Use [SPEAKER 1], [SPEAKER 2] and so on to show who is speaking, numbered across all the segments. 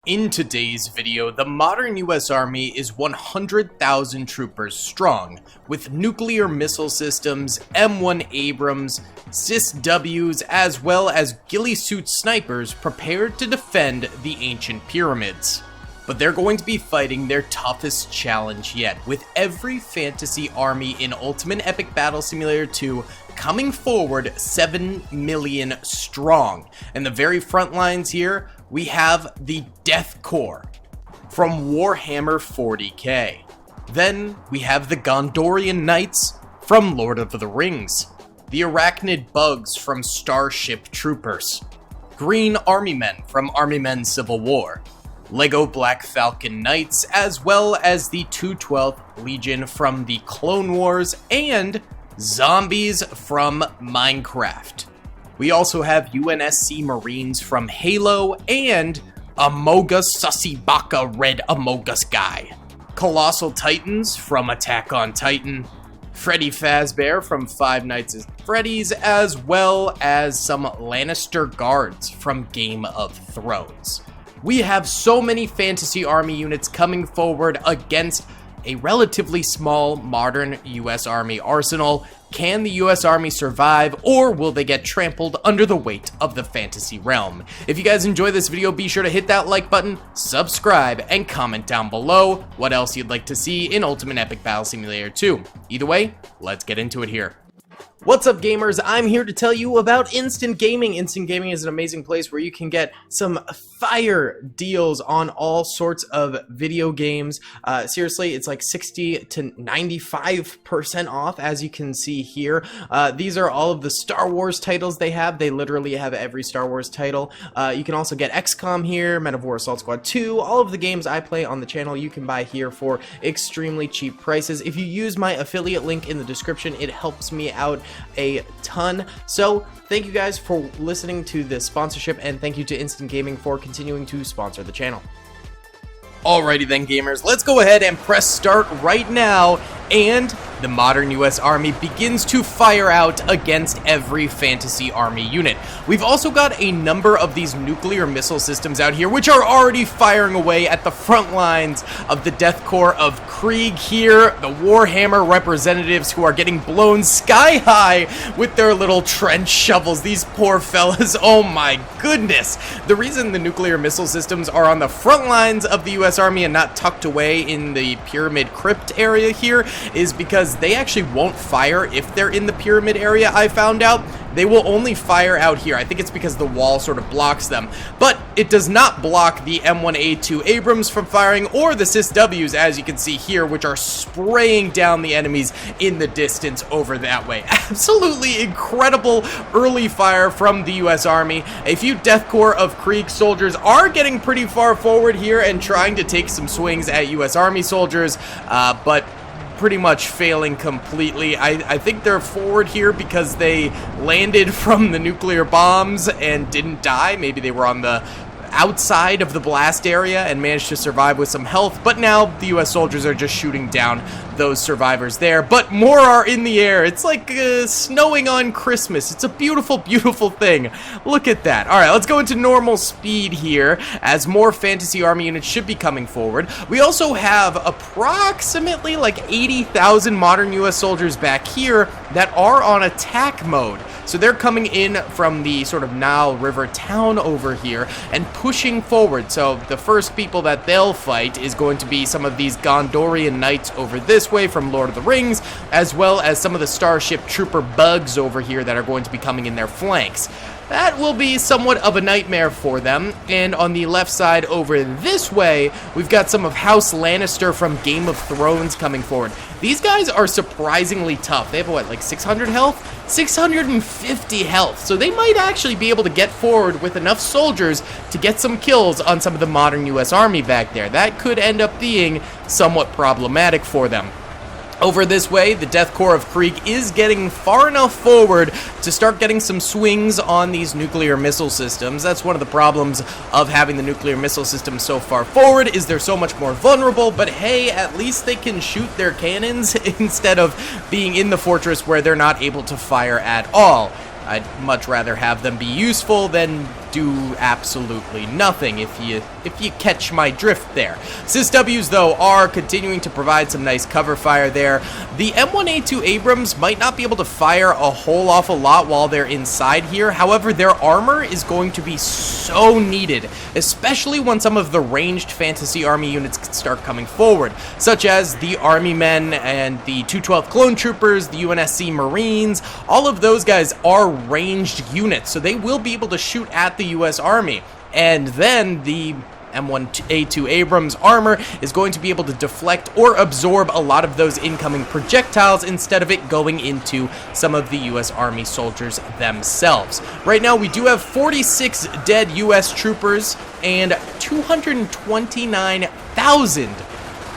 [SPEAKER 1] In today's video, the modern US Army is 100,000 troopers strong, with nuclear missile systems, M1 Abrams, SysWs, as well as ghillie-suit snipers prepared to defend the ancient pyramids. But they're going to be fighting their toughest challenge yet, with every fantasy army in Ultimate Epic Battle Simulator 2 coming forward 7 million strong. And the very front lines here, we have the Death Corps from Warhammer 40k. Then we have the Gondorian Knights from Lord of the Rings, the Arachnid Bugs from Starship Troopers, Green Army Men from Army Men Civil War, Lego Black Falcon Knights, as well as the 212th Legion from the Clone Wars, and zombies from Minecraft. We also have UNSC Marines from Halo, and Amogus Sussy Baka Red Amogus Guy, Colossal Titans from Attack on Titan, Freddy Fazbear from Five Nights at Freddy's, as well as some Lannister Guards from Game of Thrones. We have so many fantasy army units coming forward against a relatively small modern US Army arsenal. Can the US Army survive, or will they get trampled under the weight of the fantasy realm? If you guys enjoy this video, be sure to hit that like button, subscribe, and comment down below what else you'd like to see in Ultimate Epic Battle Simulator 2. Either way, let's get into it here. What's up, gamers? I'm here to tell you about Instant Gaming. Instant Gaming is an amazing place where you can get some fire deals on all sorts of video games. Seriously, it's like 60 to 95% off, as you can see here. These are all of the Star Wars titles they have. They literally have every Star Wars title. You can also get XCOM here, Men of War Assault Squad 2. All of the games I play on the channel you can buy here for extremely cheap prices. If you use my affiliate link in the description, it helps me out a ton. So thank you guys for listening to this sponsorship, and thank you to Instant Gaming for continuing to sponsor the channel. Alrighty then, gamers, let's go ahead and press start right now, and the modern US Army begins to fire out against every fantasy army unit. We've also got a number of these nuclear missile systems out here, which are already firing away at the front lines of the Death Corps of Krieg here, the Warhammer representatives who are getting blown sky high with their little trench shovels. These poor fellas, oh my goodness. The reason the nuclear missile systems are on the front lines of the US Army and not tucked away in the pyramid crypt area here is because they actually won't fire if they're in the pyramid area. I found out they will only fire out here. I think it's because the wall sort of blocks them, but it does not block the M1A2 Abrams from firing, or the SysWs, as you can see here, which are spraying down the enemies in the distance over that way. Absolutely incredible early fire from the US Army. A few Death Corps of Krieg soldiers are getting pretty far forward here and trying to take some swings at US Army soldiers, but pretty much failing completely. I think they're forward here because they landed from the nuclear bombs and didn't die. Maybe they were on the outside of the blast area and managed to survive with some health, but now the US soldiers are just shooting down those survivors there, but more are in the air. It's like snowing on Christmas. It's a beautiful, beautiful thing. Look at that. All right, let's go into normal speed here, as more fantasy army units should be coming forward. We also have approximately like 80,000 modern US soldiers back here that are on attack mode. So they're coming in from the sort of Nile River town over here and pushing forward. So the first people that they'll fight is going to be some of these Gondorian Knights over this way from Lord of the Rings, as well as some of the Starship Trooper Bugs over here that are going to be coming in their flanks. That will be somewhat of a nightmare for them. And on the left side over this way, we've got some of House Lannister from Game of Thrones coming forward. These guys are surprisingly tough. They have, what, like 600 health? 650 health. So they might actually be able to get forward with enough soldiers to get some kills on some of the modern US Army back there. That could end up being somewhat problematic for them. Over this way, the Death Corps of Krieg is getting far enough forward to start getting some swings on these nuclear missile systems. That's one of the problems of having the nuclear missile system so far forward, is they're so much more vulnerable, but hey, at least they can shoot their cannons instead of being in the fortress where they're not able to fire at all. I'd much rather have them be useful than do absolutely nothing, if you catch my drift there. SysWs, though, are continuing to provide some nice cover fire there. The M1A2 Abrams might not be able to fire a whole awful lot while they're inside here. However, their armor is going to be so needed, especially when some of the ranged Fantasy Army units start coming forward, such as the Army Men and the 212th Clone Troopers, the UNSC Marines. All of those guys are ranged units, so they will be able to shoot at the U.S. Army. And then the M1A2 Abrams armor is going to be able to deflect or absorb a lot of those incoming projectiles instead of it going into some of the U.S. Army soldiers themselves. Right now, we do have 46 dead U.S. troopers and 229,000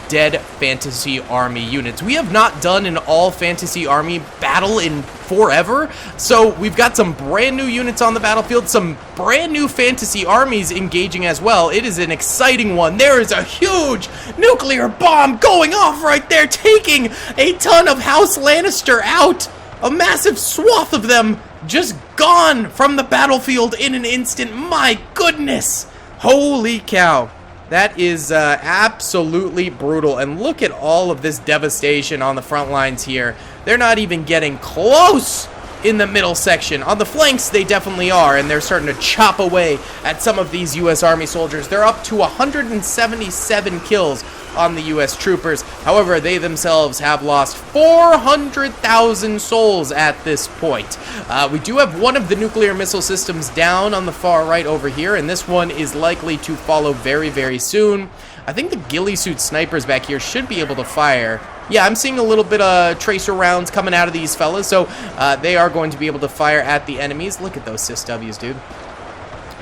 [SPEAKER 1] dead Fantasy Army units. We have not done an all Fantasy Army battle in forever, so we've got some brand new units on the battlefield, some brand new Fantasy Armies engaging as well. It is an exciting one. There is a huge nuclear bomb going off right there, taking a ton of House Lannister out. A massive swath of them just gone from the battlefield in an instant. My goodness. Holy cow. That is absolutely brutal, and look at all of this devastation on the front lines here. They're not even getting close in the middle section. On the flanks, they definitely are, and they're starting to chop away at some of these U.S. Army soldiers. They're up to 177 kills on the U.S. troopers. However, they themselves have lost 400,000 souls at this point. We do have one of the nuclear missile systems down on the far right over here, and this one is likely to follow very, very soon. I think the ghillie suit snipers back here should be able to fire. Yeah, I'm seeing a little bit of tracer rounds coming out of these fellas, so they are going to be able to fire at the enemies. Look at those SysWs, dude.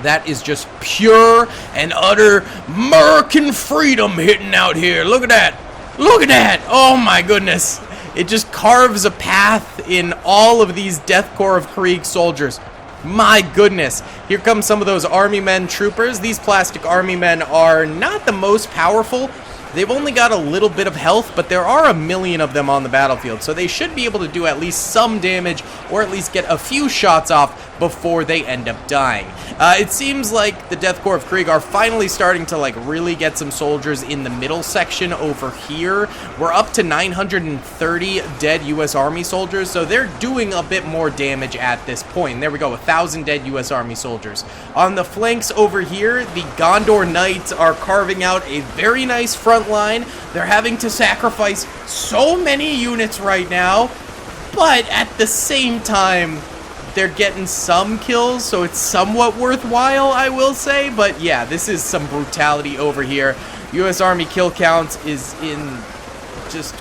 [SPEAKER 1] That is just pure and utter American freedom hitting out here. Look at that. Look at that. Oh my goodness. It just carves a path in all of these Death Corps of Krieg soldiers. My goodness. Here come some of those Army Men troopers. These plastic Army Men are not the most powerful. They've only got a little bit of health, but there are 1 million of them on the battlefield, so they should be able to do at least some damage, or at least get a few shots off before they end up dying. It seems like the Death Corps of Krieg are finally starting to really get some soldiers in the middle section over here. We're up to 930 dead U.S. Army soldiers, so they're doing a bit more damage at this point. And there we go, 1,000 dead U.S. Army soldiers. On the flanks over here, the Gondor Knights are carving out a very nice front line. They're having to sacrifice so many units right now, but at the same time, they're getting some kills, so it's somewhat worthwhile, I will say. But yeah, this is some brutality over here. U.S. Army kill count is in just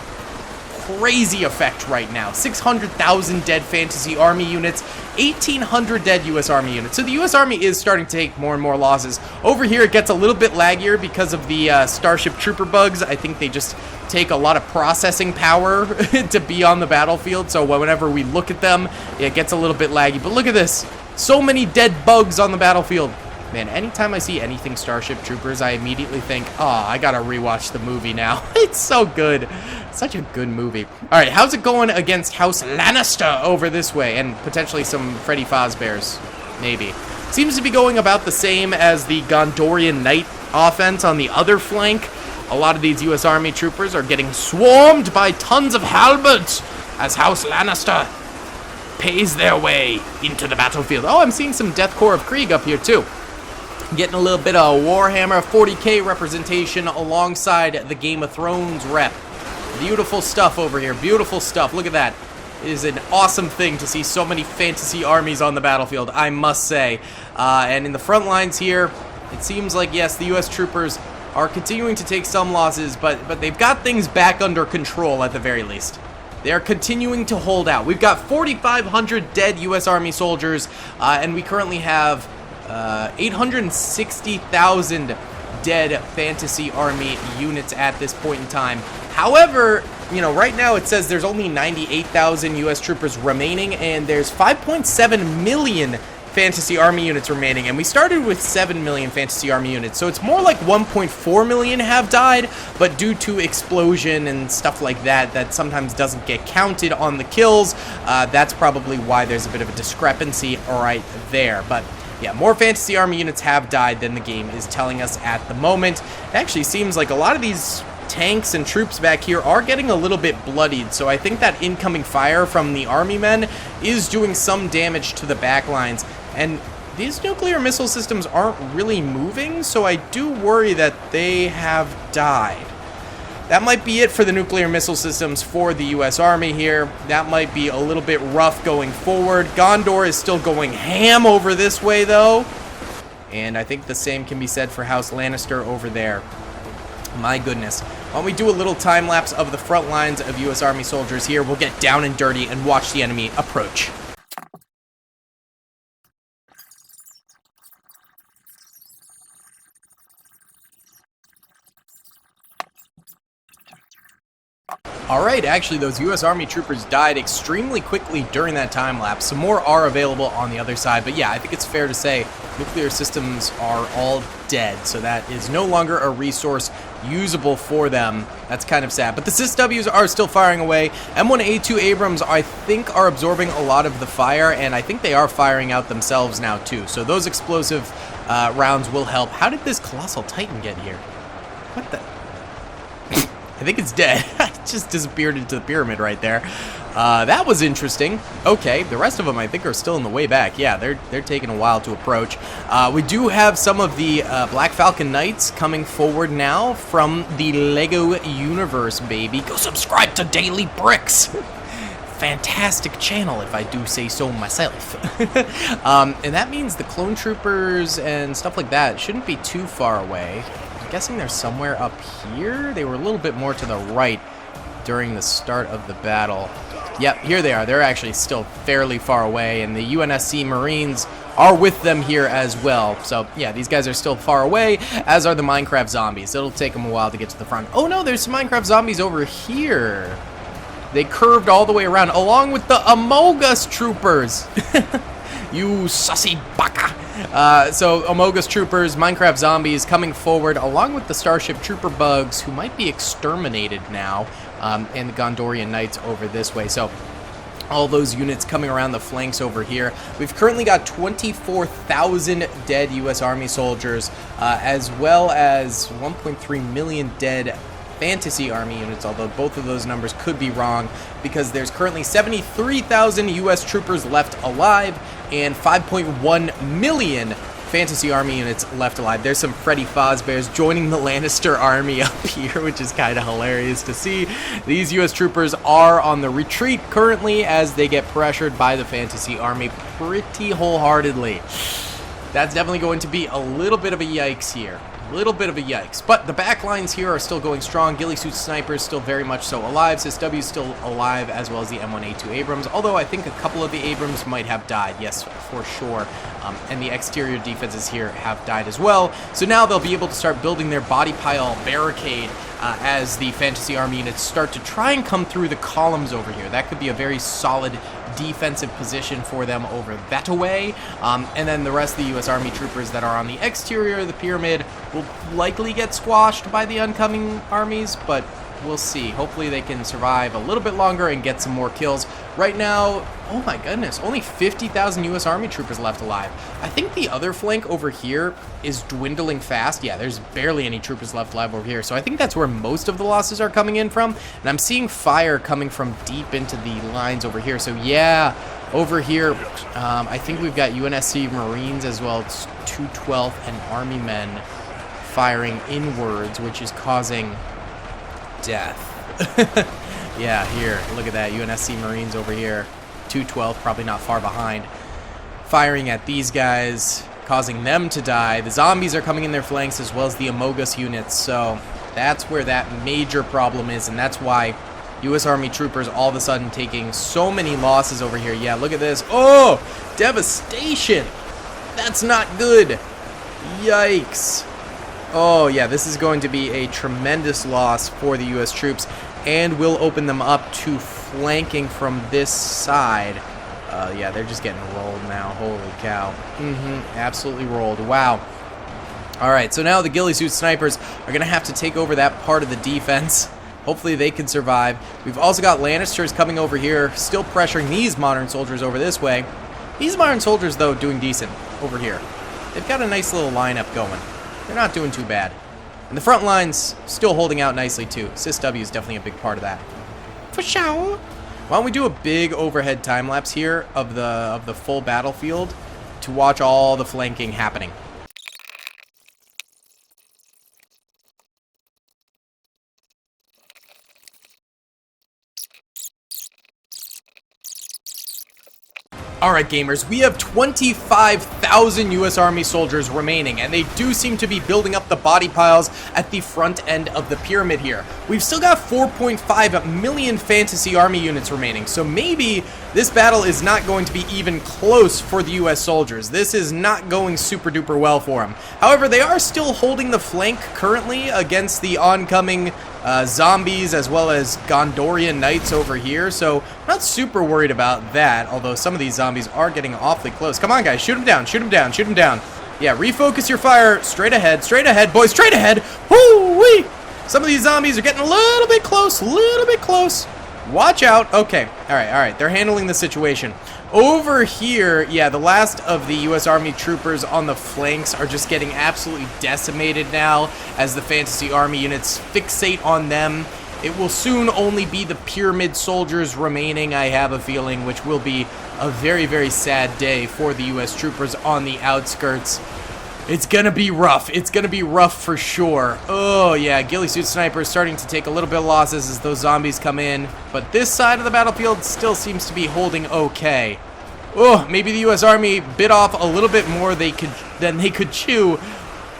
[SPEAKER 1] crazy effect right now. 600,000 dead Fantasy Army units, 1,800 dead U.S. Army units. So the U.S. Army is starting to take more and more losses. Over here, it gets a little bit laggier because of the Starship Trooper bugs. I think they just take a lot of processing power to be on the battlefield, so whenever we look at them, it gets a little bit laggy. But look at this. So many dead bugs on the battlefield. Man, anytime I see anything Starship Troopers, I immediately think, oh, I gotta rewatch the movie now. It's so good. Such a good movie. All right, how's it going against House Lannister over this way? And potentially some Freddy Fazbears, maybe. Seems to be going about the same as the Gondorian Knight offense on the other flank. A lot of these U.S. Army troopers are getting swarmed by tons of halberds as House Lannister pays their way into the battlefield. Oh, I'm seeing some Death Corps of Krieg up here, too. Getting a little bit of Warhammer 40k representation alongside the Game of Thrones rep. Beautiful stuff over here. Beautiful stuff. Look at that. It is an awesome thing to see so many fantasy armies on the battlefield, I must say. And in the front lines here, it seems like, yes, the U.S. troopers are continuing to take some losses, but they've got things back under control at the very least. They are continuing to hold out. We've got 4,500 dead U.S. Army soldiers, and we currently have 860,000 dead Fantasy Army units at this point in time. However, you know, right now it says there's only 98,000 U.S. troopers remaining, and there's 5.7 million Fantasy Army units remaining, and we started with 7 million Fantasy Army units, so it's more like 1.4 million have died, but due to explosion and stuff like that, that sometimes doesn't get counted on the kills. That's probably why there's a bit of a discrepancy right there. But yeah, more Fantasy Army units have died than the game is telling us at the moment. It actually seems like a lot of these tanks and troops back here are getting a little bit bloodied, so I think that incoming fire from the army men is doing some damage to the back lines, and these nuclear missile systems aren't really moving, so I do worry that they have died. That might be it for the nuclear missile systems for the U.S. Army here. That might be a little bit rough going forward. Gondor is still going ham over this way, though, and I think the same can be said for House Lannister over there. My goodness. Why don't we do a little time lapse of the front lines of U.S. Army soldiers here. We'll get down and dirty and watch the enemy approach. Alright, actually those US Army troopers died extremely quickly during that time lapse. Some more are available on the other side, but yeah, I think it's fair to say nuclear systems are all dead, so that is no longer a resource usable for them. That's kind of sad, but the SysWs are still firing away. M1A2 Abrams, I think, are absorbing a lot of the fire, and I think they are firing out themselves now too, so those explosive rounds will help. How did this Colossal Titan get here? What the... I think it's dead. It just disappeared into the pyramid right there. That was interesting. Okay, the rest of them I think are still in the way back. Yeah, they're taking a while to approach. We do have some of the Black Falcon Knights coming forward now from the Lego universe, baby. Go subscribe to Daily Bricks. Fantastic channel, if I do say so myself. And that means the clone troopers and stuff like that shouldn't be too far away. I'm guessing they're somewhere up here. They were a little bit more to the right during the start of the battle. Yep, here they are. They're actually still fairly far away, and the UNSC Marines are with them here as well. So, yeah, these guys are still far away, as are the Minecraft zombies. It'll take them a while to get to the front. Oh, no, there's some Minecraft zombies over here. They curved all the way around, along with the Amogus troopers. You sussy baka. So Amogus troopers, Minecraft zombies coming forward, along with the Starship trooper bugs, who might be exterminated now, and the Gondorian Knights over this way. So all those units coming around the flanks over here. We've currently got 24,000 dead U.S. Army soldiers, as well as 1.3 million dead Fantasy Army units, although both of those numbers could be wrong, because there's currently 73,000 U.S. troopers left alive and 5.1 million Fantasy Army units left alive. There's some Freddy Fazbears joining the Lannister army up here, which is kind of hilarious to see. These U.S. troopers are on the retreat currently as they get pressured by the Fantasy Army pretty wholeheartedly. That's definitely going to be a little bit of a yikes here. Little bit of a yikes, but the back lines here are still going strong. Ghillie Suit Snipers still very much so alive. SysW still alive, as well as the M1A2 Abrams, although I think a couple of the Abrams might have died, yes, for sure. And the exterior defenses here have died as well. So now they'll be able to start building their body pile barricade as the Fantasy Army units start to try and come through the columns over here. That could be a very solid defensive position for them over that way. And then the rest of the U.S. Army troopers that are on the exterior of the pyramid will likely get squashed by the oncoming armies, but we'll see. Hopefully they can survive a little bit longer and get some more kills. Right now, oh my goodness, only 50,000 U.S. Army troopers left alive. I think the other flank over here is dwindling fast. Yeah, there's barely any troopers left alive over here. So I think that's where most of the losses are coming in from. And I'm seeing fire coming from deep into the lines over here. So yeah, over here, I think we've got UNSC Marines as well as 212th and Army men firing inwards, which is causing death. Yeah, here, look at that. UNSC Marines over here. 212th, probably not far behind. Firing at these guys, causing them to die. The zombies are coming in their flanks as well as the Amogus units. So that's where that major problem is, and that's why U.S. Army troopers all of a sudden taking so many losses over here. Yeah, look at this. Oh, devastation. That's not good. Yikes. Oh, yeah, this is going to be a tremendous loss for the U.S. troops, and will open them up to flanking from this side. Yeah, they're just getting rolled now. Holy cow. Absolutely rolled. Wow. All right, so now the Ghillie Suit Snipers are going to have to take over that part of the defense. Hopefully they can survive. We've also got Lannisters coming over here, still pressuring these modern soldiers over this way. These modern soldiers, though, doing decent. over here. They've got a nice little lineup going. They're not doing too bad. And the front line's still holding out nicely too. SysW is definitely a big part of that. For sure. Why don't we do a big overhead time lapse here of the full battlefield to watch all the flanking happening. Alright gamers, we have 25,000 US Army soldiers remaining, and they do seem to be building up the body piles at the front end of the pyramid here. We've still got 4.5 million fantasy army units remaining, so maybe this battle is not going to be even close for the US soldiers. This is not going super duper well for them. However, they are still holding the flank currently against the oncoming zombies as well as Gondorian knights over here, so not super worried about that, although some of these zombies are getting awfully close. Come on guys, shoot them down, shoot them down, shoot them down. Yeah, refocus your fire straight ahead, boys, straight ahead. Woo-wee! Some of these zombies are getting a little bit close, Watch out. Okay, alright, they're handling the situation. Over here, yeah, the last of the US Army troopers on the flanks are just getting absolutely decimated now as the fantasy army units fixate on them. It will soon only be the pyramid soldiers remaining, I have a feeling, which will be a very, very sad day for the US troopers on the outskirts. It's gonna be rough. It's gonna be rough for sure. Oh, yeah, ghillie suit sniper is starting to take a little bit of losses as those zombies come in. But this side of the battlefield still seems to be holding okay. Oh, maybe the US Army bit off a little bit more than they could chew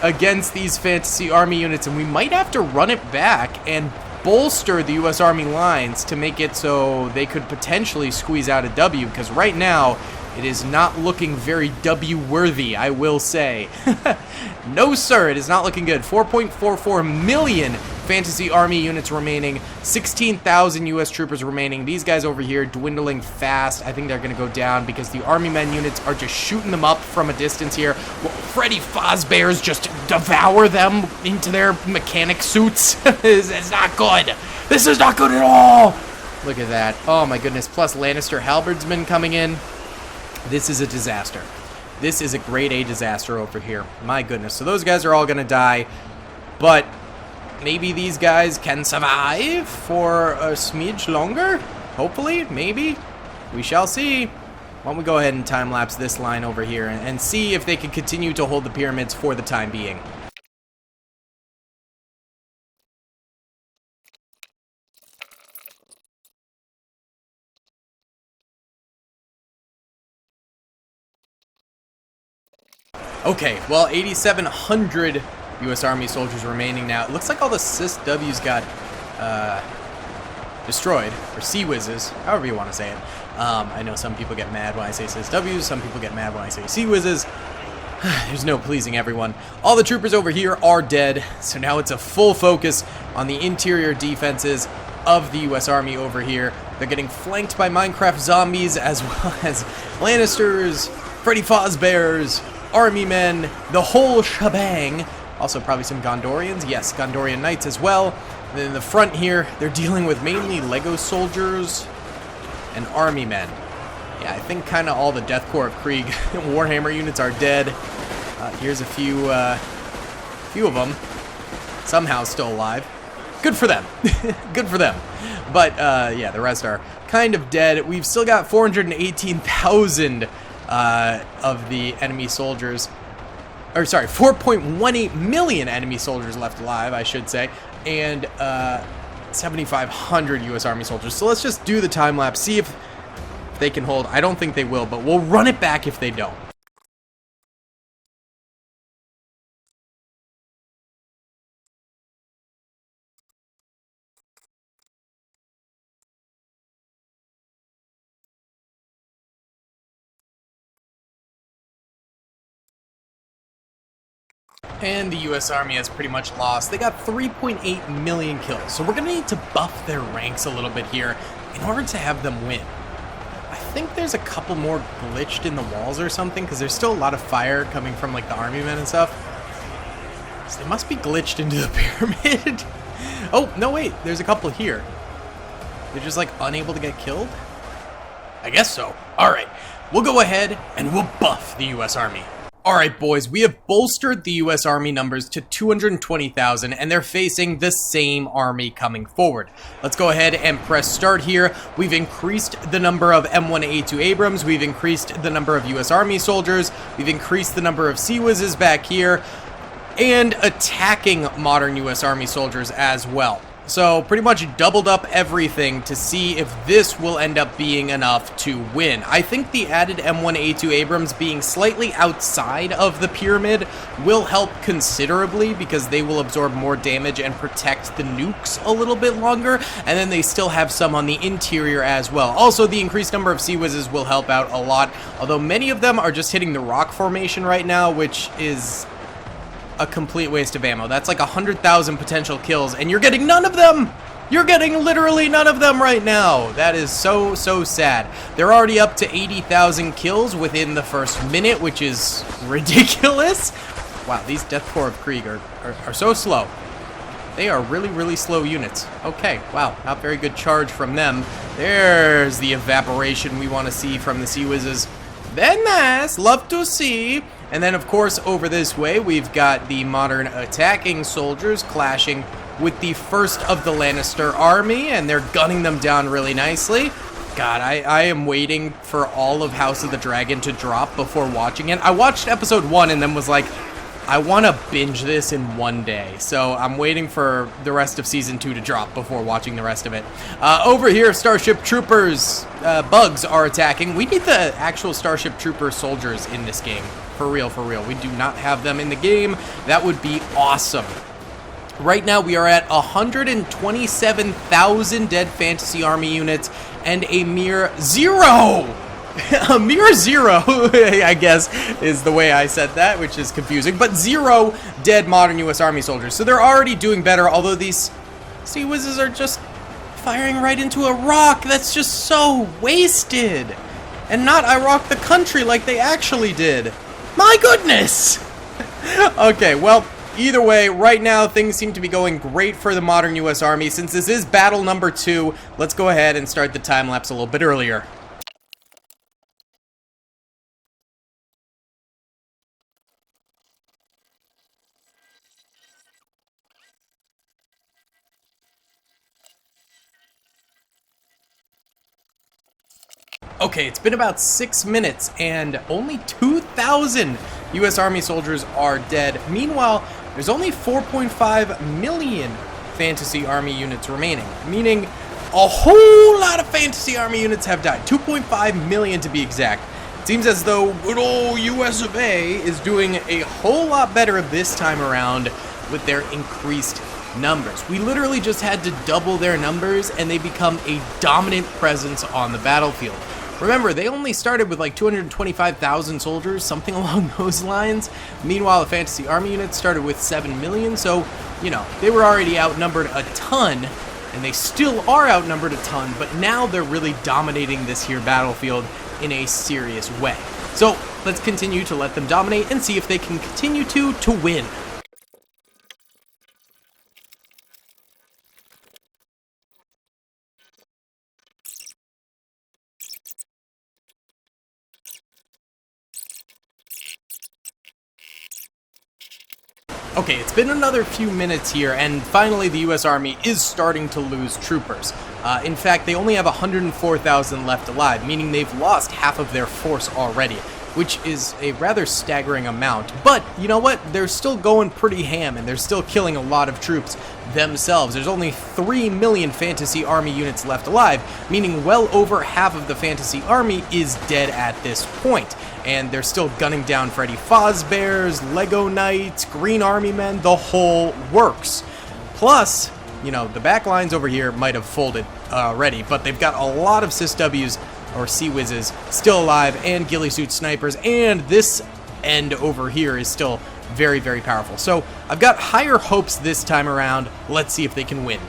[SPEAKER 1] against these fantasy army units, and we might have to run it back and bolster the US Army lines to make it so they could potentially squeeze out a W, because right now it is not looking very W-worthy, I will say. No, sir, it is not looking good. 4.44 million fantasy army units remaining, 16,000 US troopers remaining. These guys over here dwindling fast. I think they're going to go down because the army men units are just shooting them up from a distance here. Well, Freddy Fazbear's just devour them into their mechanic suits. It's not good. This is not good at all. Look at that. Oh, my goodness. Plus Lannister halberdsmen coming in. This is a disaster. This is a grade A disaster over here. My goodness. So those guys are all going to die. But maybe these guys can survive for a smidge longer? Hopefully. Maybe. We shall see. Why don't we go ahead and time-lapse this line over here and see if they can continue to hold the pyramids for the time being. Okay, well, 8,700 U.S. Army soldiers remaining now. It looks like all the SysWs got destroyed, or Sea-Whizzes, however you want to say it. I know some people get mad when I say SysWs, some people get mad when I say Sea-Whizzes. There's no pleasing everyone. All the troopers over here are dead, so now it's a full focus on the interior defenses of the U.S. Army over here. They're getting flanked by Minecraft zombies as well as Lannisters, Freddy Fazbears, army men, the whole shebang. Also probably some Gondorians. Yes, Gondorian knights as well. And then in the front here, they're dealing with mainly Lego soldiers and army men. Yeah, I think kind of all the Death Corps of Krieg Warhammer units are dead. Here's a few of them. Somehow still alive. Good for them. Good for them. But, yeah, the rest are kind of dead. We've still got 418,000 of the enemy soldiers, or sorry, 4.18 million enemy soldiers left alive, I should say, and 7,500 U.S. Army soldiers. So let's just do the time lapse, see if they can hold. I don't think they will, but we'll run it back if they don't. And the US Army has pretty much lost. They got 3.8 million kills, so we're going to need to buff their ranks a little bit here in order to have them win. I think there's a couple more glitched in the walls or something, because there's still a lot of fire coming from like the army men and stuff. So they must be glitched into the pyramid. Oh, no wait, there's a couple here. They're just like unable to get killed? I guess so. Alright, we'll go ahead and we'll buff the US Army. Alright boys, we have bolstered the US Army numbers to 220,000 and they're facing the same army coming forward. Let's go ahead and press start here. We've increased the number of M1A2 Abrams, we've increased the number of US Army soldiers, we've increased the number of Sea Whizzes back here, and attacking modern US Army soldiers as well. So pretty much doubled up everything to see if this will end up being enough to win. I think the added M1A2 Abrams being slightly outside of the pyramid will help considerably because they will absorb more damage and protect the nukes a little bit longer, and then they still have some on the interior as well. Also, the increased number of Sea Whizzes will help out a lot, although many of them are just hitting the rock formation right now, which is a complete waste of ammo. That's like 100,000 potential kills, and you're getting none of them! You're getting literally none of them right now! That is so sad. They're already up to 80,000 kills within the first minute, which is ridiculous. Wow, these Death Corps of Krieg are so slow. They are really slow units. Okay, wow, not very good charge from them. There's the evaporation we want to see from the Sea Whizzes. Then nice, love to see. And then, of course, over this way, we've got the modern attacking soldiers clashing with the first of the Lannister army, and they're gunning them down really nicely. God, I am waiting for all of House of the Dragon to drop before watching it. I watched episode 1 and then was like, I want to binge this in one day. So I'm waiting for the rest of season 2 to drop before watching the rest of it. Over here, Starship Troopers, bugs are attacking. We need the actual Starship Trooper soldiers in this game. For real. We do not have them in the game. That would be awesome. Right now, we are at 127,000 dead Fantasy Army units and a mere zero! A mere zero, I guess, is the way I said that, which is confusing. But zero dead modern US Army soldiers. So they're already doing better, although these Sea Whizzes are just firing right into a rock. That's just so wasted. And not I rock the country like they actually did. My goodness! Okay, well, either way, right now things seem to be going great for the modern US Army. Since this is battle number 2, let's go ahead and start the time lapse a little bit earlier. Okay, it's been about 6 minutes, and only 2,000 US Army soldiers are dead. Meanwhile, there's only 4.5 million Fantasy Army units remaining, meaning a whole lot of Fantasy Army units have died. 2.5 million to be exact. It seems as though good old US of A is doing a whole lot better this time around with their increased numbers. We literally just had to double their numbers, and they become a dominant presence on the battlefield. Remember, they only started with like 225,000 soldiers, something along those lines. Meanwhile, the Fantasy Army units started with 7 million, so, you know, they were already outnumbered a ton, and they still are outnumbered a ton, but now they're really dominating this here battlefield in a serious way. So, let's continue to let them dominate and see if they can continue to win. Okay, it's been another few minutes here, and finally the US Army is starting to lose troopers. In fact, they only have 104,000 left alive, meaning they've lost half of their force already, which is a rather staggering amount. But, you know what? They're still going pretty ham, and they're still killing a lot of troops themselves. There's only 3 million Fantasy Army units left alive, meaning well over half of the Fantasy Army is dead at this point. And they're still gunning down Freddy Fazbears, Lego Knights, Green Army Men, the whole works. Plus, you know, the back lines over here might have folded already, but they've got a lot of SysWs, or Sea Whizzes, still alive, and ghillie suit snipers, and this end over here is still very powerful. So I've got higher hopes this time around. Let's see if they can win.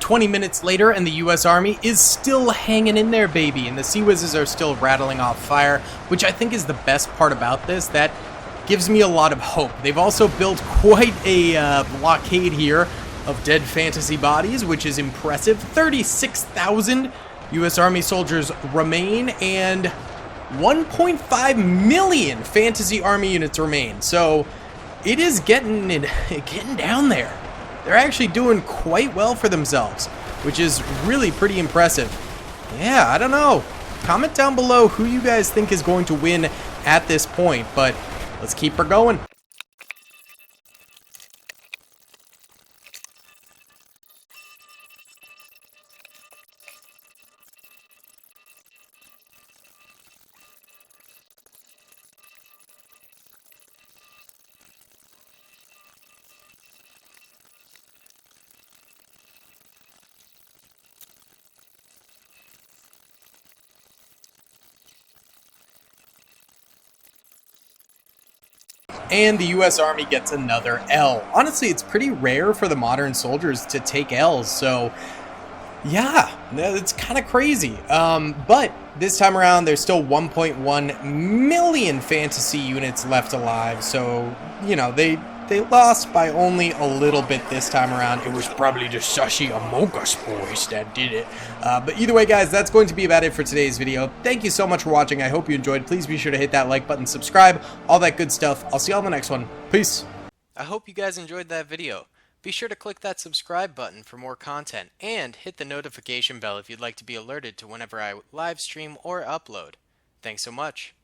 [SPEAKER 1] 20 minutes later, and the US Army is still hanging in there, baby, and the Sea Whizzes are still rattling off fire, which I think is the best part about this. That gives me a lot of hope. They've also built quite a blockade here of dead fantasy bodies, which is impressive. 36,000 US Army soldiers remain, and 1.5 million fantasy army units remain. So it is getting down there. They're actually doing quite well for themselves, which is really pretty impressive. Yeah, I don't know. Comment down below who you guys think is going to win at this point, but let's keep her going. And the US Army gets another L. Honestly, it's pretty rare for the modern soldiers to take L's, so yeah, it's kind of crazy. But this time around, there's still 1.1 million fantasy units left alive, so, you know, they lost by only a little bit this time around. It was probably the Sashi Among Us boys that did it. But either way, guys, that's going to be about it for today's video. Thank you so much for watching. I hope you enjoyed. Please be sure to hit that like button, subscribe, all that good stuff. I'll see you all in the next one. Peace. I hope you guys enjoyed that video. Be sure to click that subscribe button for more content, and hit the notification bell if you'd like to be alerted to whenever I live stream or upload. Thanks so much.